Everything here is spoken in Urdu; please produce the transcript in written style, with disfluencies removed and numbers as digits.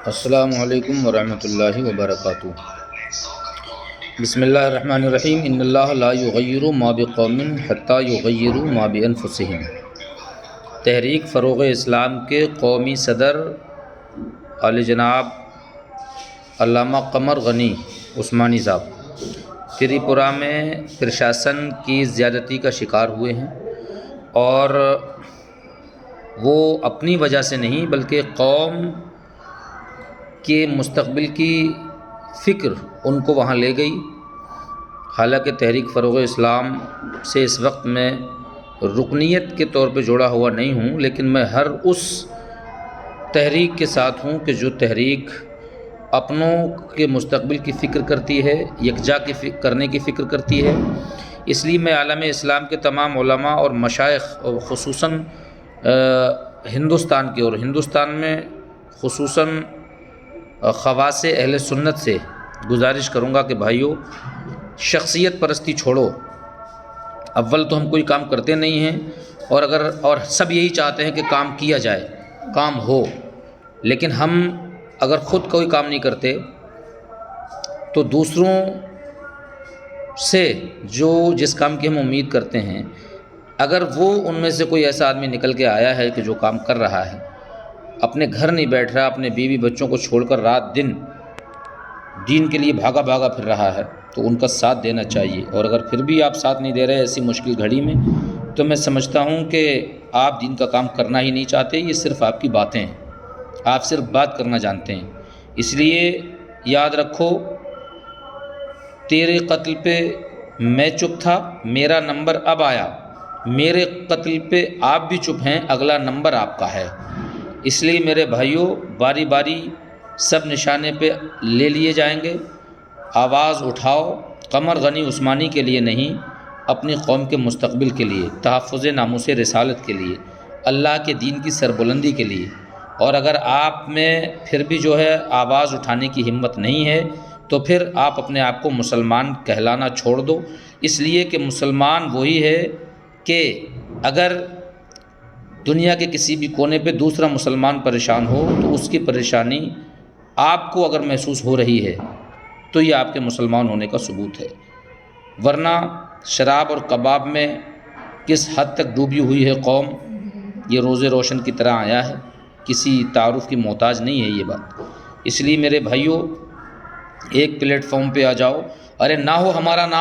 السلام علیکم ورحمۃ اللہ وبرکاتہ۔ بسم اللہ الرحمن الرحیم۔ ان اللہ لا یغیر ما بقوم حتی یغیروا ما بانفسہم۔ تحریک فروغ اسلام کے قومی صدر عالی جناب علامہ قمر غنی عثمانی صاحب تریپورہ میں پرشاسن کی زیادتی کا شکار ہوئے ہیں، اور وہ اپنی وجہ سے نہیں بلکہ قوم کے مستقبل کی فکر ان کو وہاں لے گئی۔ حالانکہ تحریک فروغ اسلام سے اس وقت میں رکنیت کے طور پہ جڑا ہوا نہیں ہوں، لیکن میں ہر اس تحریک کے ساتھ ہوں کہ جو تحریک اپنوں کے مستقبل کی فکر کرتی ہے، یکجا کرنے کی فکر کرتی ہے۔ اس لیے میں عالم اسلام کے تمام علماء اور مشائخ، خصوصاً ہندوستان کے اور ہندوستان میں خصوصاً خواص اہل سنت سے گزارش کروں گا کہ بھائیو، شخصیت پرستی چھوڑو۔ اول تو ہم کوئی کام کرتے نہیں ہیں، اور سب یہی چاہتے ہیں کہ کام کیا جائے، کام ہو، لیکن ہم اگر خود کوئی کام نہیں کرتے تو دوسروں سے جس کام کی ہم امید کرتے ہیں، اگر وہ ان میں سے کوئی ایسا آدمی نکل کے آیا ہے کہ جو کام کر رہا ہے، اپنے گھر نہیں بیٹھ رہا، اپنے بیوی بچوں کو چھوڑ کر رات دن دین کے لیے بھاگا پھر رہا ہے، تو ان کا ساتھ دینا چاہیے۔ اور اگر پھر بھی آپ ساتھ نہیں دے رہے ایسی مشکل گھڑی میں، تو میں سمجھتا ہوں کہ آپ دین کا کام کرنا ہی نہیں چاہتے، یہ صرف آپ کی باتیں ہیں، آپ صرف بات کرنا جانتے ہیں۔ اس لیے یاد رکھو، تیرے قتل پہ میں چپ تھا، میرا نمبر اب آیا، میرے قتل پہ آپ بھی چپ ہیں، اگلا نمبر آپ کا ہے۔ اس لیے میرے بھائیوں، باری باری سب نشانے پہ لے لیے جائیں گے۔ آواز اٹھاؤ، قمر غنی عثمانی کے لیے نہیں، اپنی قوم کے مستقبل کے لیے، تحفظ ناموس رسالت کے لیے، اللہ کے دین کی سربلندی کے لیے۔ اور اگر آپ میں پھر بھی آواز اٹھانے کی ہمت نہیں ہے، تو پھر آپ اپنے آپ کو مسلمان کہلانا چھوڑ دو۔ اس لیے کہ مسلمان وہی ہے کہ اگر دنیا کے کسی بھی کونے پہ دوسرا مسلمان پریشان ہو تو اس کی پریشانی آپ کو اگر محسوس ہو رہی ہے تو یہ آپ کے مسلمان ہونے کا ثبوت ہے۔ ورنہ شراب اور کباب میں کس حد تک ڈوبی ہوئی ہے قوم، یہ روز روشن کی طرح آیا ہے، کسی تعارف کی محتاج نہیں ہے یہ بات۔ اس لیے میرے بھائیوں، ایک پلیٹ فارم پہ آ جاؤ۔ ارے نہ ہو ہمارا نام